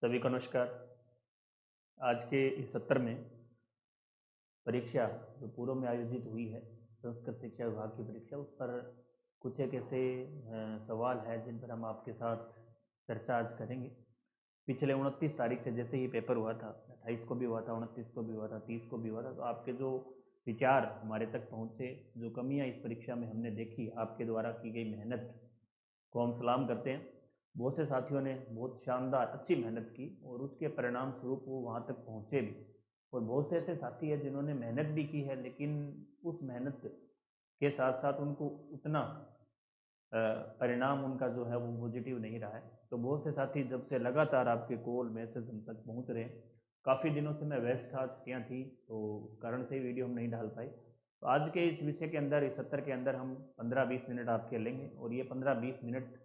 सभी को नमस्कार। आज के इस सत्र में परीक्षा जो पूर्व में आयोजित हुई है संस्कृत शिक्षा विभाग की परीक्षा, उस पर कुछ एक ऐसे सवाल है जिन पर हम आपके साथ चर्चा आज करेंगे। पिछले 29 तारीख से जैसे ही पेपर हुआ था, 28 को भी हुआ था, 29 को भी हुआ था, 30 को भी हुआ था, तो आपके जो विचार हमारे तक पहुँचे, जो कमियाँ इस परीक्षा में हमने देखी, आपके द्वारा की गई मेहनत को हम सलाम करते हैं। बहुत से साथियों ने बहुत शानदार अच्छी मेहनत की और उसके परिणाम स्वरूप वो वहाँ तक पहुँचे भी, और बहुत से ऐसे साथी हैं जिन्होंने मेहनत भी की है लेकिन उस मेहनत के साथ साथ उनको उतना परिणाम उनका जो है वो पॉजिटिव नहीं रहा है। तो बहुत से साथी जब से लगातार आपके कॉल मैसेज हम तक पहुँच रहे हैं, काफ़ी दिनों से मैं व्यस्त था, छुट्टियाँ थी, तो उस कारण से वीडियो हम नहीं डाल पाए। तो आज के इस विषय के अंदर, इस सत्र के अंदर हम 15-20 मिनट आपके लेंगे और ये 15-20 मिनट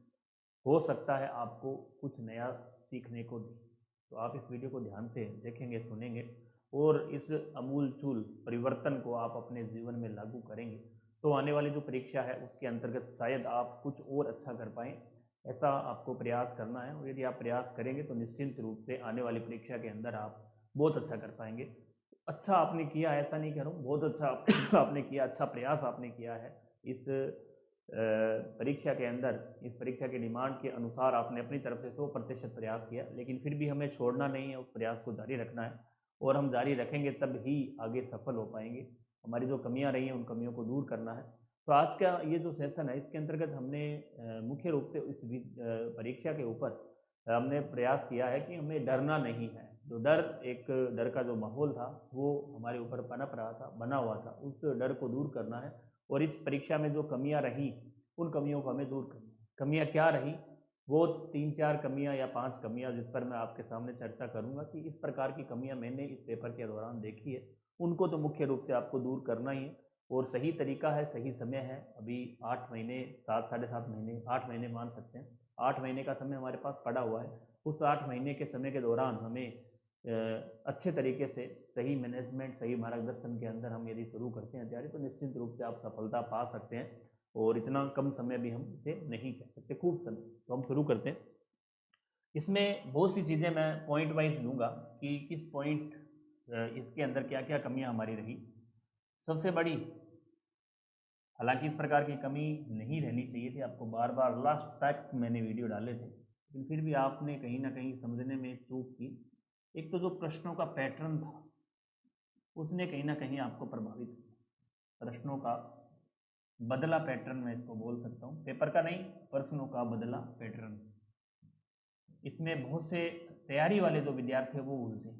हो सकता है आपको कुछ नया सीखने को दे। तो आप इस वीडियो को ध्यान से देखेंगे, सुनेंगे और इस अमूलचूल परिवर्तन को आप अपने जीवन में लागू करेंगे तो आने वाली जो परीक्षा है उसके अंतर्गत शायद आप कुछ और अच्छा कर पाएँ। ऐसा आपको प्रयास करना है और यदि आप प्रयास करेंगे तो निश्चित रूप से आने वाली परीक्षा के अंदर आप बहुत अच्छा कर पाएंगे। अच्छा आपने किया, ऐसा नहीं कह रहा हूँ, बहुत अच्छा आपने किया, अच्छा प्रयास आपने किया है। इस परीक्षा के अंदर, इस परीक्षा के डिमांड के अनुसार आपने अपनी तरफ से 100% प्रयास किया, लेकिन फिर भी हमें छोड़ना नहीं है, उस प्रयास को जारी रखना है और हम जारी रखेंगे तब ही आगे सफल हो पाएंगे। हमारी जो कमियां रही हैं उन कमियों को दूर करना है। तो आज का ये जो सेशन है इसके अंतर्गत हमने मुख्य रूप से इस परीक्षा के ऊपर हमने प्रयास किया है कि हमें डरना नहीं है। जो डर, एक डर का जो माहौल था वो हमारे ऊपर पनप रहा था, बना हुआ था, उस डर को दूर करना है और इस परीक्षा में जो कमियां रही उन कमियों को हमें दूर करना है। कमियां क्या रही, वो 3-4 कमियां या 5 कमियां जिस पर मैं आपके सामने चर्चा करूंगा कि इस प्रकार की कमियां मैंने इस पेपर के दौरान देखी है, उनको तो मुख्य रूप से आपको दूर करना ही है। और सही तरीका है, सही समय है। अभी 8 महीने, 7 साढ़े 7 महीने, 8 महीने मान सकते हैं, 8 महीने का समय हमारे पास पड़ा हुआ है। उस 8 महीने के समय के दौरान हमें अच्छे तरीके से सही मैनेजमेंट, सही मार्गदर्शन के अंदर हम यदि शुरू करते हैं तैयारी, तो निश्चित रूप से आप सफलता पा सकते हैं। और इतना कम समय भी हम इसे नहीं कह सकते, खूब समय। तो हम शुरू करते हैं। इसमें बहुत सी चीज़ें मैं पॉइंट वाइज लूँगा कि किस पॉइंट इसके अंदर क्या क्या कमियां हमारी रही। सबसे बड़ी, हालांकि इस प्रकार की कमी नहीं रहनी चाहिए थी, आपको बार बार लास्ट तक मैंने वीडियो डाले थे, लेकिन फिर भी आपने कहीं ना कहीं समझने में चूक की। एक तो जो प्रश्नों का पैटर्न था उसने कहीं ना कहीं आपको प्रभावित किया। प्रश्नों का बदला पैटर्न, मैं इसको बोल सकता हूँ, पेपर का नहीं, प्रश्नों का बदला पैटर्न। इसमें बहुत से तैयारी वाले जो विद्यार्थी वो उलझे।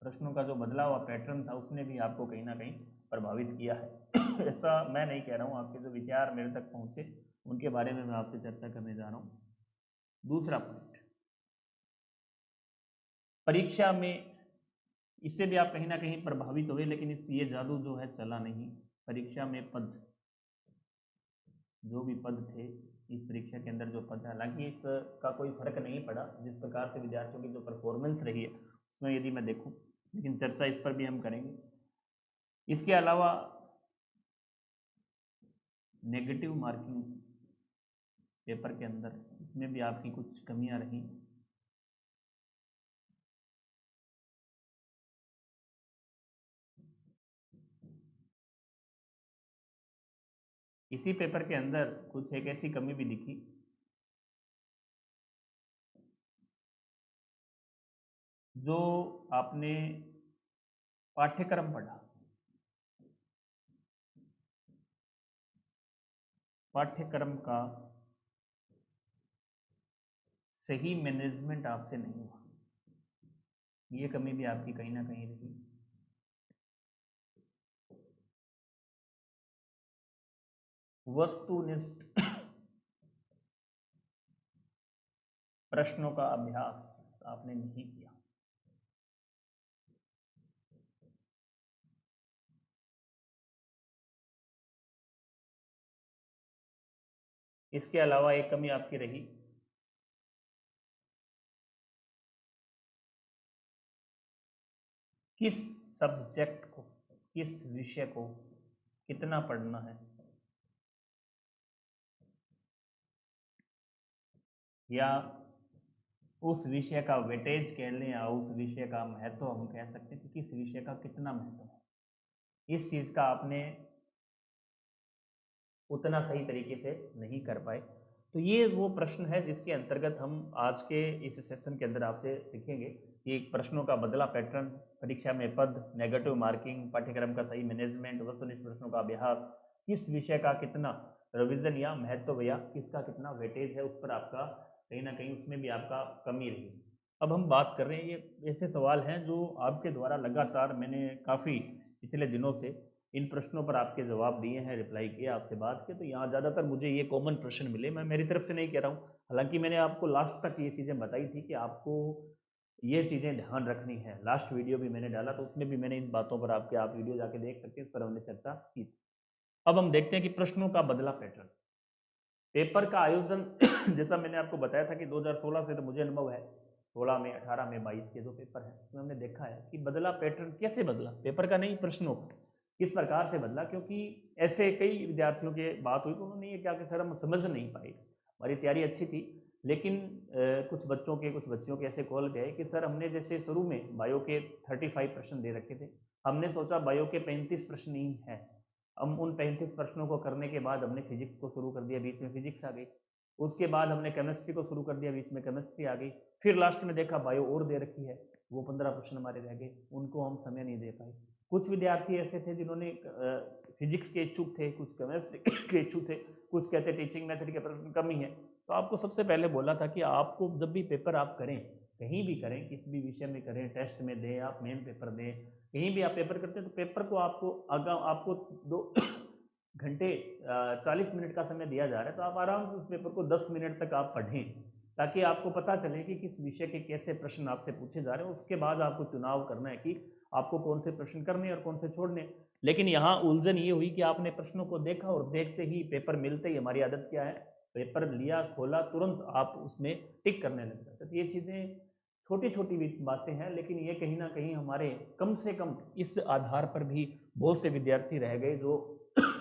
प्रश्नों का जो बदला हुआ पैटर्न था उसने भी आपको कहीं ना कहीं प्रभावित किया है। ऐसा मैं नहीं कह रहा हूँ, आपके जो विचार मेरे तक पहुँचे उनके बारे में मैं आपसे चर्चा करने जा रहा हूँ। दूसरा पॉइंट, परीक्षा में इससे भी आप कहीं ना कहीं प्रभावित हुए, लेकिन इस ये जादू जो है चला नहीं। परीक्षा में पद, जो भी पद थे इस परीक्षा के अंदर, जो पद है, हालांकि इसका कोई फर्क नहीं पड़ा जिस प्रकार से विद्यार्थियों की जो परफॉर्मेंस रही है उसमें यदि मैं देखूं, लेकिन चर्चा इस पर भी हम करेंगे। इसके अलावा नेगेटिव मार्किंग पेपर के अंदर, इसमें भी आपकी कुछ कमियां रही। इसी पेपर के अंदर कुछ एक ऐसी कमी भी दिखी जो आपने पाठ्यक्रम पढ़ा, पाठ्यक्रम का सही मैनेजमेंट आपसे नहीं हुआ। ये कमी भी आपकी कहीं ना कहीं रही। वस्तुनिष्ठ प्रश्नों का अभ्यास आपने नहीं किया। इसके अलावा एक कमी आपकी रही, किस सब्जेक्ट को, किस विषय को कितना पढ़ना है, या उस विषय का वेटेज कह लें या उस विषय का महत्व हम कह सकते हैं कि किस विषय का कितना महत्व है। इस चीज़ का आपने उतना सही तरीके से नहीं कर पाए। तो ये वो प्रश्न है जिसके अंतर्गत हम आज के इस सेशन के अंदर आपसे सीखेंगे कि प्रश्नों का बदला पैटर्न, परीक्षा में पद, नेगेटिव मार्किंग, पाठ्यक्रम का सही मैनेजमेंट, वस्तुनिष्ठ प्रश्नों का अभ्यास, किस विषय का कितना रिविजन या महत्व या किसका कितना वेटेज है, उस पर आपका कहीं ना कहीं उसमें भी आपका कमी रही। अब हम बात कर रहे हैं, ये ऐसे सवाल हैं जो आपके द्वारा लगातार मैंने काफ़ी पिछले दिनों से इन प्रश्नों पर आपके जवाब दिए हैं, रिप्लाई किए, आपसे बात की, तो यहाँ ज़्यादातर मुझे ये कॉमन प्रश्न मिले। मैं मेरी तरफ से नहीं कह रहा हूँ, हालांकि मैंने आपको लास्ट तक ये चीज़ें बताई थी कि आपको ये चीज़ें ध्यान रखनी है। लास्ट वीडियो भी मैंने डाला तो उसमें भी मैंने इन बातों पर आप वीडियो जाके देख सकते हैं, इस पर हमने चर्चा की। अब हम देखते हैं कि प्रश्नों का बदला पैटर्न। पेपर का आयोजन जैसा मैंने आपको बताया था कि 2016 से तो मुझे अनुभव है, 16 में, 18 में, 22 के जो पेपर हैं उसमें हमने देखा है कि बदला पैटर्न कैसे बदला, पेपर का नहीं, प्रश्नों का किस प्रकार से बदला। क्योंकि ऐसे कई विद्यार्थियों के बात हुई तो उन्होंने ये क्या कि सर हम समझ नहीं पाए, हमारी तैयारी अच्छी थी लेकिन कुछ बच्चियों के ऐसे कॉल पे आए कि सर हमने जैसे शुरू में बायो के 35 प्रश्न दे रखे थे, हमने सोचा बायो के 35 प्रश्न ही हैं, हम उन 35 प्रश्नों को करने के बाद हमने फिजिक्स को शुरू कर दिया, बीच में फिजिक्स आ गई, उसके बाद हमने केमिस्ट्री को शुरू कर दिया, बीच में केमिस्ट्री आ गई, फिर लास्ट में देखा बायो और दे रखी है, वो 15 प्रश्न हमारे रह गए, उनको हम समय नहीं दे पाए। कुछ विद्यार्थी ऐसे थे जिन्होंने फिजिक्स के इच्छुक थे, कुछ केमिस्ट्री के इच्छुक थे, कुछ कहते टीचिंग मेथड के प्रश्न कम ही है। तो आपको सबसे पहले बोला था कि आपको जब भी पेपर आप करें, कहीं भी करें, किसी भी विषय में करें, टेस्ट में दें, आप मेन पेपर दें, कहीं भी आप पेपर करते हैं तो पेपर को आपको 2 घंटे 40 मिनट का समय दिया जा रहा है, तो आप आराम से उस पेपर को 10 मिनट तक आप पढ़ें, ताकि आपको पता चले कि किस विषय के कैसे प्रश्न आपसे पूछे जा रहे हैं। उसके बाद आपको चुनाव करना है कि आपको कौन से प्रश्न करने और कौन से छोड़ने। लेकिन यहाँ उलझन ये हुई कि आपने प्रश्नों को देखा और देखते ही, पेपर मिलते ही, हमारी आदत क्या है, पेपर लिया, खोला, तुरंत आप उसमें टिक करने लग जाते। तो ये चीज़ें छोटी छोटी बातें हैं, लेकिन ये कहीं ना कहीं हमारे कम से कम इस आधार पर भी बहुत से विद्यार्थी रह गए जो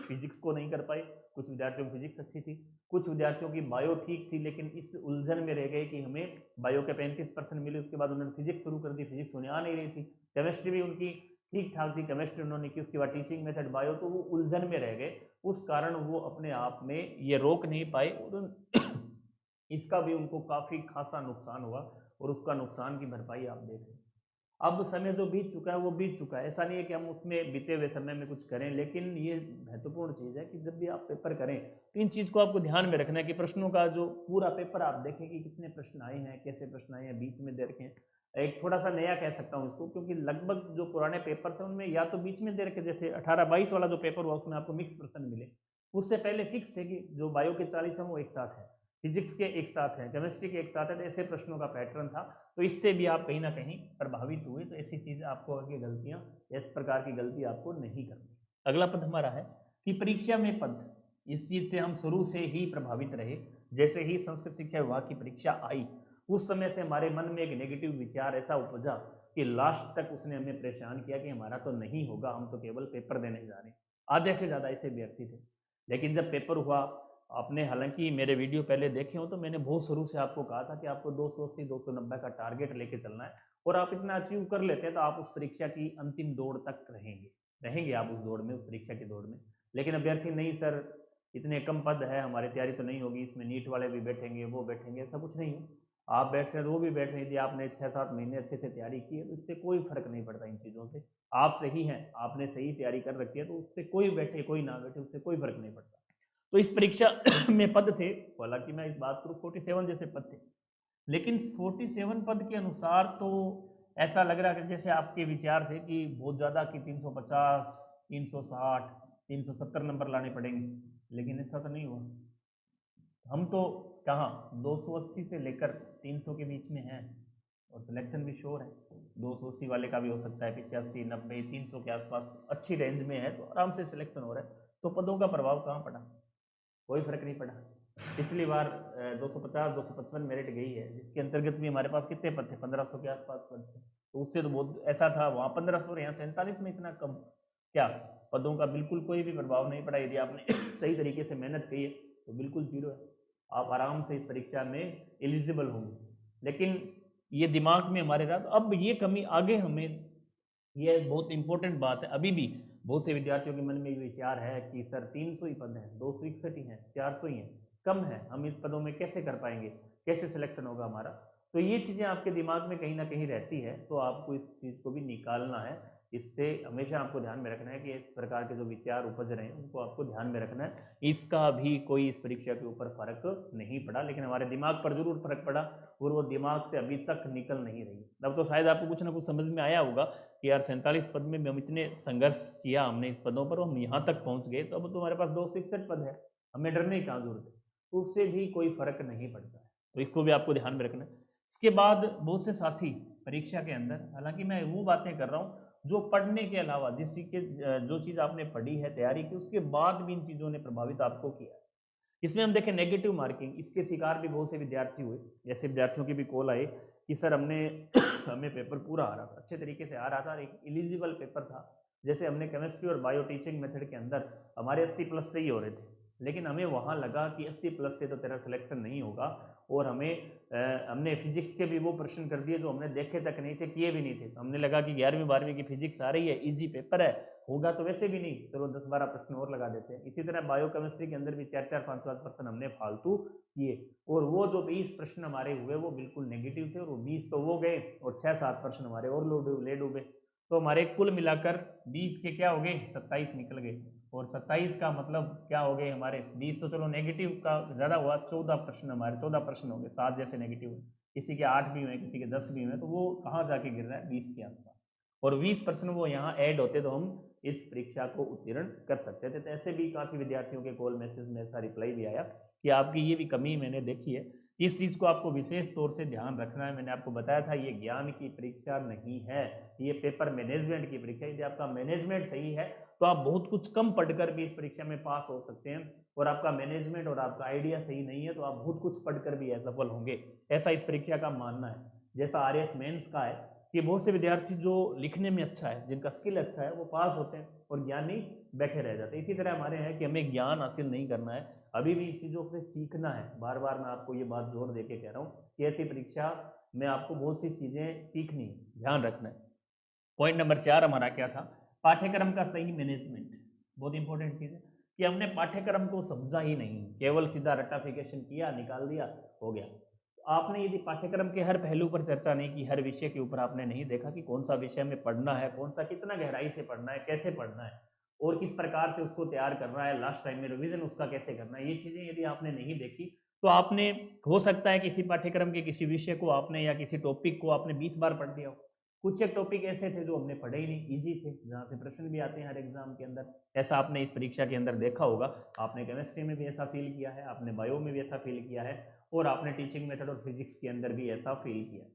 फिजिक्स को नहीं कर पाए। कुछ विद्यार्थियों की फिजिक्स अच्छी थी, कुछ विद्यार्थियों की बायो ठीक थी, लेकिन इस उलझन में रह गए कि हमें बायो के 35% मिले, उसके बाद उन्होंने फिजिक्स शुरू कर दी, फिजिक्स उन्हें आ नहीं रही थी, केमिस्ट्री भी उनकी ठीक ठाक थी, केमिस्ट्री उन्होंने की, उसके बाद टीचिंग मेथड बायो, तो वो उलझन में रह गए। उस कारण वो अपने आप में ये रोक नहीं पाए और इसका भी उनको काफ़ी खासा नुकसान हुआ और उसका नुकसान की भरपाई आप देख रहे हैं। अब समय जो बीत चुका है वो बीत चुका है, ऐसा नहीं है कि हम उसमें बीते हुए समय में कुछ करें, लेकिन ये महत्वपूर्ण चीज़ है कि जब भी आप पेपर करें तो इन चीज़ को आपको ध्यान में रखना है कि प्रश्नों का जो पूरा पेपर आप देखें कि कितने प्रश्न आए हैं, कैसे प्रश्न आए हैं, बीच में दे रखे हैं। एक थोड़ा सा नया कह सकता हूँ इसको, क्योंकि लगभग जो पुराने पेपर हैं उनमें या तो बीच में दे रखे, जैसे 18-22 वाला जो पेपर हुआ उसमें आपको मिक्स प्रश्न मिले, उससे पहले फिक्स थे कि जो बायो के 40 हैं वो एक साथ है, फिजिक्स के एक साथ हैं, केमिस्ट्री के एक साथ है, तो ऐसे प्रश्नों का पैटर्न था। तो इससे भी आप कहीं ना कहीं प्रभावित हुए। तो ऐसी चीज़ आपको आगे गलतियाँ, इस प्रकार की गलती आपको नहीं करनी। अगला पद हमारा है कि परीक्षा में पद, इस चीज़ से हम शुरू से ही प्रभावित रहे। जैसे ही संस्कृत शिक्षा विभाग की परीक्षा आई उस समय से हमारे मन में एक नेगेटिव विचार ऐसा उपजा कि लास्ट तक उसने हमें परेशान किया कि हमारा तो नहीं होगा, हम तो केवल पेपर देने जा रहे हैं। आधे से ज़्यादा ऐसे व्यक्ति थे। लेकिन जब पेपर हुआ, आपने हालांकि मेरे वीडियो पहले देखे हो तो मैंने बहुत शुरू से आपको कहा था कि आपको 280 290 का टारगेट लेके चलना है, और आप इतना अचीव कर लेते हैं तो आप उस परीक्षा की अंतिम दौड़ तक रहेंगे आप उस दौड़ में, उस परीक्षा की दौड़ में। लेकिन अभ्यर्थी नहीं सर, इतने कम पद है, हमारी तैयारी तो नहीं होगी, इसमें नीट वाले भी बैठेंगे, वो बैठेंगे, ऐसा कुछ नहीं है। आप बैठ रहे हैं, वो भी बैठ रही थी, आपने 6-7 महीने अच्छे से तैयारी की है, तो इससे कोई फर्क नहीं पड़ता इन चीज़ों से। आप सही हैं, आपने सही तैयारी कर रखी है, तो उससे कोई बैठे कोई ना बैठे, उससे कोई फर्क नहीं पड़ता। तो इस परीक्षा में पद थे, हालांकि मैं इस बात करूँ 47 जैसे पद थे, लेकिन 47 पद के अनुसार तो ऐसा लग रहा है कि जैसे आपके विचार थे कि बहुत ज़्यादा कि 350, 360, 370 नंबर लाने पड़ेंगे, लेकिन ऐसा तो नहीं हुआ। हम तो कहाँ 280 से लेकर 300 के बीच में हैं, और सिलेक्शन भी श्योर है। 280 वाले का भी हो सकता है, 85, 90, 300 के आसपास अच्छी रेंज में है, तो आराम से सिलेक्शन हो रहा है। तो पदों का प्रभाव कहाँ पड़ा? कोई फर्क नहीं पड़ा। पिछली बार 250 255 मेरिट गई है, जिसके अंतर्गत भी हमारे पास कितने पद थे, 1500 के आसपास पद थे, तो उससे तो बहुत ऐसा था, वहाँ 1500 और यहाँ 47 में इतना कम। क्या पदों का बिल्कुल कोई भी प्रभाव नहीं पड़ा। यदि आपने सही तरीके से मेहनत की है तो बिल्कुल जीरो है, आप आराम से इस परीक्षा में एलिजिबल होंगे। लेकिन ये दिमाग में हमारे रहा। तो अब ये कमी आगे हमें, ये बहुत इंपॉर्टेंट बात है, अभी भी बहुत से विद्यार्थियों के मन में ये विचार है कि सर 300 ही पद हैं, 261 ही हैं, 400 ही हैं, कम है, हम इस पदों में कैसे कर पाएंगे, कैसे सिलेक्शन होगा हमारा। तो ये चीज़ें आपके दिमाग में कहीं ना कहीं रहती है, तो आपको इस चीज़ को भी निकालना है। इससे हमेशा आपको ध्यान में रखना है कि इस प्रकार के जो विचार उपज रहे हैं उनको आपको ध्यान में रखना है। इसका भी कोई इस परीक्षा के ऊपर फर्क नहीं पड़ा, लेकिन हमारे दिमाग पर जरूर फर्क पड़ा और वो दिमाग से अभी तक निकल नहीं रही। अब तो शायद आपको कुछ ना कुछ समझ में आया होगा कि यार 47 पद में हम इतने संघर्ष किया हमने इस पदों पर, हम यहाँ तक पहुँच गए, तो अब तो हमारे पास 261 पद है, हमें डरने की कहाँ जरूरत है। तो उससे भी कोई फर्क नहीं पड़ता है, तो इसको भी आपको ध्यान में रखना है। इसके बाद बहुत से साथी परीक्षा के अंदर, हालांकि मैं वो बातें कर रहा हूँ जो पढ़ने के अलावा, जिस चीज़ के जो चीज़ आपने पढ़ी है, तैयारी की, उसके बाद भी इन चीज़ों ने प्रभावित आपको किया। इसमें हम देखें नेगेटिव मार्किंग, इसके शिकार भी बहुत से विद्यार्थी हुए। जैसे विद्यार्थियों की भी कॉल आए कि सर हमने हमें पेपर पूरा आ रहा था, अच्छे तरीके से आ रहा था, एक एलिजिबल पेपर था। जैसे हमने केमिस्ट्री और बायो टीचिंग मेथड के अंदर हमारे 80 प्लस से ही हो रहे थे, लेकिन हमें वहाँ लगा कि 80 प्लस से तो तेरा सिलेक्शन नहीं होगा, और हमने फिजिक्स के भी वो प्रश्न कर दिए जो हमने देखे तक नहीं थे, किए भी नहीं थे। हमने लगा कि 11वीं 12वीं की फिजिक्स आ रही है, इजी पेपर है, होगा तो वैसे भी नहीं, चलो 10-12 प्रश्न और लगा देते हैं। इसी तरह बायो केमिस्ट्री के अंदर भी 4-4 5-5 प्रश्न हमने फालतू किए, और वो जो 20 प्रश्न हमारे हुए वो बिल्कुल नेगेटिव थे, और वो 20 तो वो गए और 6-7 प्रश्न हमारे और ले डूबे। तो हमारे कुल मिलाकर 20 के क्या हो गए, 27 निकल गए। और 27 का मतलब क्या हो गए हमारे, 20 तो चलो नेगेटिव का ज़्यादा हुआ, 14 प्रश्न हमारे, 14 प्रश्न हो गए, 7 जैसे नेगेटिव हुए, किसी के 8 भी हुए, किसी के 10 भी हुए, तो वो कहाँ जाके गिर रहा है, 20 के आसपास। और 20 प्रश्न वो यहाँ ऐड होते तो हम इस परीक्षा को उत्तीर्ण कर सकते थे। तो ऐसे भी काफ़ी विद्यार्थियों के कॉल मैसेज में ऐसा रिप्लाई भी आया कि आपकी ये भी कमी मैंने देखी है। इस चीज़ को आपको विशेष तौर से ध्यान रखना है। मैंने आपको बताया था ये ज्ञान की परीक्षा नहीं है, ये पेपर मैनेजमेंट की परीक्षा है। यदि आपका मैनेजमेंट सही है तो आप बहुत कुछ कम पढ़कर भी इस परीक्षा में पास हो सकते हैं, और आपका मैनेजमेंट और आपका आइडिया सही नहीं है तो आप बहुत कुछ पढ़कर भी असफल होंगे, ऐसा इस परीक्षा का मानना है। जैसा आरएएफ मेंस का है कि बहुत से विद्यार्थी जो लिखने में अच्छा है, जिनका स्किल अच्छा है, वो पास होते हैं और ज्ञानी बैठे रह जाते हैं। इसी तरह हमारे हैं कि हमें ज्ञान हासिल नहीं करना है, अभी भी इन चीज़ों से सीखना है। बार बार मैं आपको ये बात जोर दे के कह रहा हूँ कि ऐसी परीक्षा में आपको बहुत सी चीज़ें सीखनी, ध्यान रखना है। पॉइंट नंबर 4 हमारा क्या था, पाठ्यक्रम का सही मैनेजमेंट। बहुत इंपॉर्टेंट चीज़ है कि हमने पाठ्यक्रम को समझा ही नहीं, केवल सीधा रट्टाफिकेशन किया, निकाल दिया, हो गया। आपने यदि पाठ्यक्रम के हर पहलू पर चर्चा नहीं की, हर विषय के ऊपर आपने नहीं देखा कि कौन सा विषय में पढ़ना है, कौन सा कितना गहराई से पढ़ना है, कैसे पढ़ना है, और किस प्रकार से उसको तैयार करना है, लास्ट टाइम में रिवीजन उसका कैसे करना है, ये चीज़ें यदि आपने नहीं देखी तो आपने, हो सकता है किसी पाठ्यक्रम के किसी विषय को आपने या किसी टॉपिक को आपने 20 बार पढ़ दिया हो। कुछ एक टॉपिक ऐसे थे जो हमने पढ़े ही नहीं, इजी थे, जहाँ से प्रश्न भी आते हैं हर एग्जाम के अंदर। ऐसा आपने इस परीक्षा के अंदर देखा होगा, आपने केमिस्ट्री में भी ऐसा फील किया है, आपने बायो में भी ऐसा फील किया है, और आपने टीचिंग मेथड और फिजिक्स के अंदर भी ऐसा फील किया।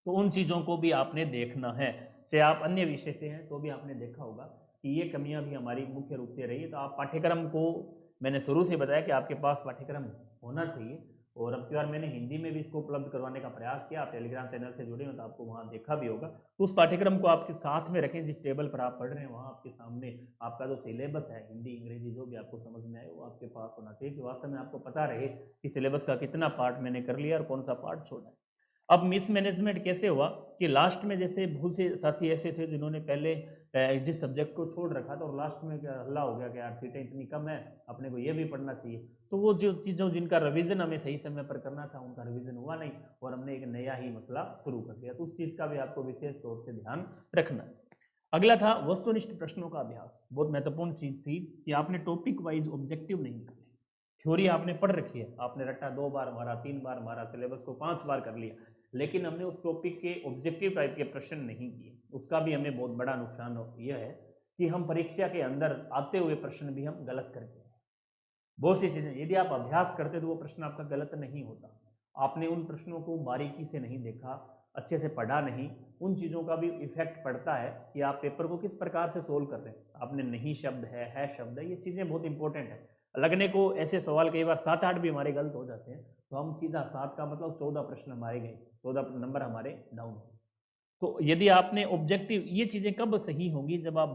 तो उन चीज़ों को भी आपने देखना है, चाहे आप अन्य विषय से हैं तो भी आपने देखा होगा कि ये कमियां भी हमारी मुख्य रूप से रही है। तो आप पाठ्यक्रम को, मैंने शुरू से बताया कि आपके पास पाठ्यक्रम होना चाहिए, और अब की बार मैंने हिंदी में भी इसको उपलब्ध करवाने का प्रयास किया। आप टेलीग्राम चैनल से जुड़े हो तो आपको वहाँ देखा भी होगा। तो उस पाठ्यक्रम को आपके साथ में रखें, जिस टेबल पर आप पढ़ रहे हैं वहाँ आपके सामने आपका जो सिलेबस है, हिंदी अंग्रेजी जो भी आपको समझ में आए वो आपके पास होना चाहिए, कि वास्तव में आपको पता रहे कि सिलेबस का कितना पार्ट मैंने कर लिया और कौन सा पार्ट छोड़ा है। अब मिसमैनेजमेंट कैसे हुआ कि लास्ट में जैसे बहुत से साथी ऐसे थे जिन्होंने पहले जिस सब्जेक्ट को छोड़ रखा था, और लास्ट में क्या हल्ला हो गया कि यार सीटें इतनी कम है, अपने को ये भी पढ़ना चाहिए। तो वो जो चीज़ों जिनका रिवीजन हमें सही समय पर करना था उनका रिवीजन हुआ नहीं, और हमने एक नया ही मसला शुरू कर दिया। तो उस चीज़ का भी आपको विशेष तौर से ध्यान रखना है। अगला था वस्तुनिष्ठ प्रश्नों का अभ्यास। बहुत महत्वपूर्ण चीज़ थी कि आपने टॉपिक वाइज ऑब्जेक्टिव नहीं करने। थ्योरी आपने पढ़ रखी है, आपने रट्टा 2 बार मारा, 3 बार मारा, सिलेबस को 5 बार कर लिया, लेकिन हमने उस टॉपिक के ऑब्जेक्टिव टाइप के प्रश्न नहीं किए। उसका भी हमें बहुत बड़ा नुकसान यह है कि हम परीक्षा के अंदर आते हुए प्रश्न भी हम गलत करते हैं। बहुत सी चीज़ें यदि आप अभ्यास करते तो वो प्रश्न आपका गलत नहीं होता। आपने उन प्रश्नों को बारीकी से नहीं देखा, अच्छे से पढ़ा नहीं, उन चीज़ों का भी इफेक्ट पड़ता है कि आप पेपर को किस प्रकार से सोल्व कर रहे हैं। आपने नहीं शब्द है शब्द है, ये चीज़ें बहुत इंपॉर्टेंट है। लगने को ऐसे सवाल कई बार 7-8 भी हमारे गलत हो जाते हैं, तो हम सीधा 7 का मतलब 14 प्रश्न हमारे गए, 14 नंबर हमारे डाउन हो। तो यदि आपने ऑब्जेक्टिव, ये चीज़ें कब सही होंगी, जब आप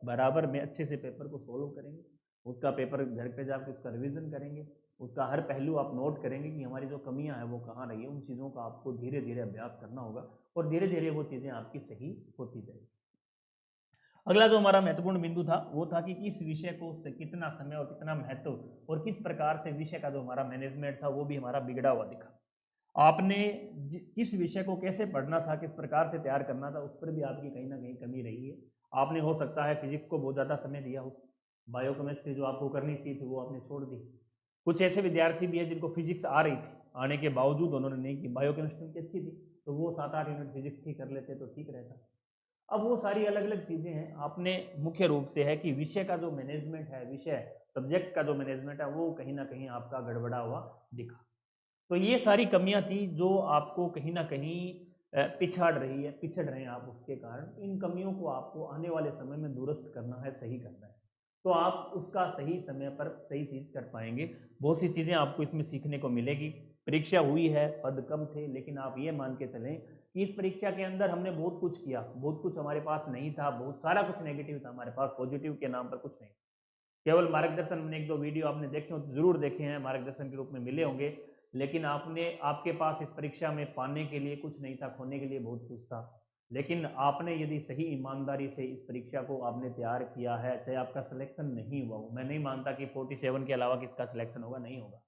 बराबर में अच्छे से पेपर को सोल्व करेंगे, उसका पेपर घर पे जाकर उसका रिवीजन करेंगे, उसका हर पहलू आप नोट करेंगे कि हमारी जो कमियां हैं वो कहाँ रही है। उन चीज़ों का आपको धीरे धीरे अभ्यास करना होगा और धीरे धीरे वो चीज़ें आपकी सही होती जाएगी। अगला जो हमारा महत्वपूर्ण बिंदु था वो था कि किस विषय को कितना समय और कितना महत्व और किस प्रकार से विषय का जो हमारा मैनेजमेंट था वो भी हमारा बिगड़ा हुआ दिखा। आपने किस विषय को कैसे पढ़ना था, किस प्रकार से तैयार करना था, उस पर भी आपकी कहीं ना कहीं कमी रही है। आपने हो सकता है फिजिक्स को बहुत ज़्यादा समय दिया हो, बायोकेमिस्ट्री जो आपको करनी चाहिए थी वो आपने छोड़ दी। कुछ ऐसे विद्यार्थी भी है जिनको फिजिक्स आ रही थी, आने के बावजूद उन्होंने नहीं की। बायोकेमिस्ट्री की अच्छी थी तो वो 7-8 यूनिट फिजिक्स की कर लेते तो ठीक रहता। अब वो सारी अलग अलग चीज़ें हैं। आपने मुख्य रूप से है कि विषय का जो मैनेजमेंट है, विषय सब्जेक्ट का जो मैनेजमेंट है वो कहीं ना कहीं आपका गड़बड़ा हुआ दिखा। तो ये सारी कमियां थी जो आपको कहीं ना कहीं पिछाड़ रहे हैं आप। उसके कारण इन कमियों को आपको आने वाले समय में दुरुस्त करना है, सही करना है, तो आप उसका सही समय पर सही चीज़ कर पाएंगे। बहुत सी चीज़ें आपको इसमें सीखने को मिलेगी। परीक्षा हुई है, पद कम थे, लेकिन आप ये मान के चलें कि इस परीक्षा के अंदर हमने बहुत कुछ किया, बहुत कुछ हमारे पास नहीं था, बहुत सारा कुछ नेगेटिव था हमारे पास, पॉजिटिव के नाम पर कुछ नहीं। केवल मार्गदर्शन, हमने 1-2 वीडियो आपने देखे हो तो जरूर देखे हैं, मार्गदर्शन के रूप में मिले होंगे, लेकिन आपके पास इस परीक्षा में पाने के लिए कुछ नहीं था, खोने के लिए बहुत कुछ था। लेकिन आपने यदि सही ईमानदारी से इस परीक्षा को आपने तैयार किया है, चाहे आपका सिलेक्शन नहीं हुआ हो, मैं नहीं मानता कि 47 के अलावा किसका सिलेक्शन होगा, नहीं होगा,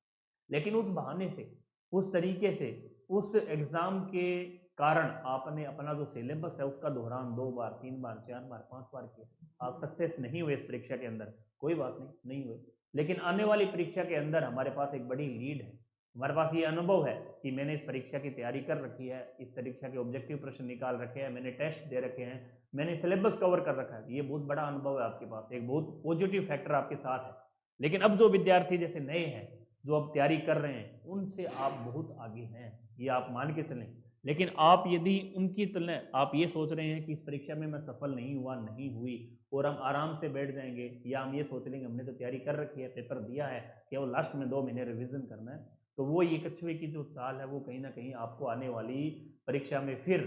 लेकिन उस बहाने से, उस तरीके से, उस एग्ज़ाम के कारण आपने अपना जो सिलेबस है उसका दोहरान 2 बार, 3 बार, 4 बार, 5 बार किया। आप सक्सेस नहीं हुए इस परीक्षा के अंदर, कोई बात नहीं हुए, लेकिन आने वाली परीक्षा के अंदर हमारे पास एक बड़ी लीड है। हमारे पास ये अनुभव है कि मैंने इस परीक्षा की तैयारी कर रखी है, इस परीक्षा के ऑब्जेक्टिव प्रश्न निकाल रखे हैं, मैंने टेस्ट दे रखे हैं, मैंने सिलेबस कवर कर रखा है। ये बहुत बड़ा अनुभव है आपके पास, एक बहुत पॉजिटिव फैक्टर आपके साथ है। लेकिन अब जो विद्यार्थी जैसे नए हैं, जो अब तैयारी कर रहे हैं, उनसे आप बहुत आगे हैं, ये आप मान के चलें। लेकिन आप यदि उनकी तुलना, आप ये सोच रहे हैं कि इस परीक्षा में मैं सफल नहीं हुआ, नहीं हुई, और हम आराम से बैठ जाएंगे, या हम ये सोच लेंगे हमने तो तैयारी कर रखी है, पेपर दिया है, केवल लास्ट में 2 महीने रिवीजन करना है, तो वो ये कछुए की जो चाल है वो कहीं ना कहीं आपको आने वाली परीक्षा में फिर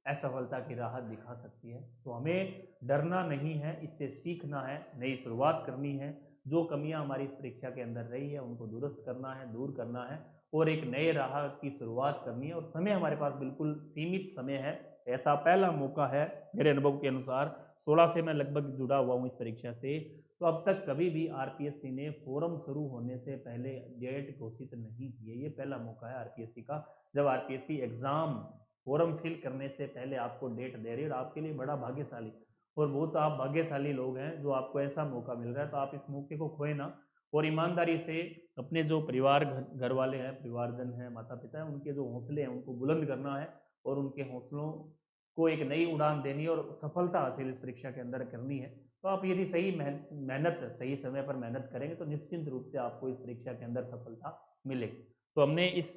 असफलता की राह दिखा सकती है। तो हमें डरना नहीं है, इससे सीखना है, नई शुरुआत करनी है। जो कमियां हमारी इस परीक्षा के अंदर रही है उनको दुरुस्त करना है, दूर करना है, और एक नए राह की शुरुआत करनी है। और समय हमारे पास बिल्कुल सीमित समय है, ऐसा पहला मौका है मेरे अनुभव के अनुसार। 16 से मैं लगभग जुड़ा हुआ हूँ इस परीक्षा से, तो अब तक कभी भी आरपीएससी ने फोरम शुरू होने से पहले डेट घोषित नहीं की है। ये पहला मौका है आरपीएससी का, जब आरपीएससी एग्जाम फॉर्म फिल करने से पहले आपको डेट दे रही है, और आपके लिए बड़ा भाग्यशाली, और बहुत आप भाग्यशाली लोग हैं जो आपको ऐसा मौका मिल रहा है। तो आप इस मौके को खोए ना, और ईमानदारी से अपने जो परिवार, घर वाले हैं, परिवारजन हैं, माता पिता हैं, उनके जो हौसले हैं उनको बुलंद करना है, और उनके हौसलों को एक नई उड़ान देनी है, और सफलता हासिल इस परीक्षा के अंदर करनी है। तो आप यदि सही मेहनत, सही समय पर मेहनत करेंगे तो निश्चित रूप से आपको इस परीक्षा के अंदर सफलता मिलेगी। तो हमने इस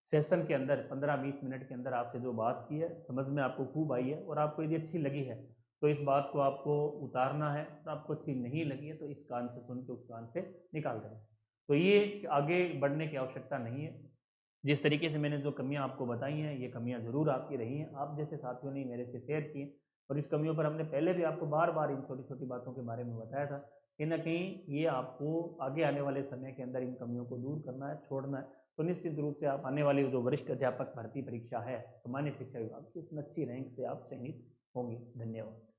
सेशन के अंदर 15-20 मिनट के अंदर आपसे जो बात की है, समझ में आपको खूब आई है, और आपको यदि अच्छी लगी है तो इस बात को आपको उतारना है, तो आपको अच्छी नहीं लगी है तो इस कान से सुन के उस कान से निकाल देना है। तो ये आगे बढ़ने की आवश्यकता नहीं है। जिस तरीके से मैंने जो कमियां आपको बताई हैं, ये कमियां जरूर आपकी रही हैं, आप जैसे साथियों ने मेरे से शेयर की, और इस कमियों पर हमने पहले भी आपको बार बार इन छोटी छोटी बातों के बारे में बताया था। कहीं ना कहीं ये आपको आगे आने वाले समय के अंदर इन कमियों को दूर करना है, छोड़ना है। तो निश्चित रूप से आप आने वाली जो वरिष्ठ अध्यापक भर्ती परीक्षा है सामान्य शिक्षा विभाग की, उसमें अच्छी रैंक से आप चयनित होंगे। धन्यवाद।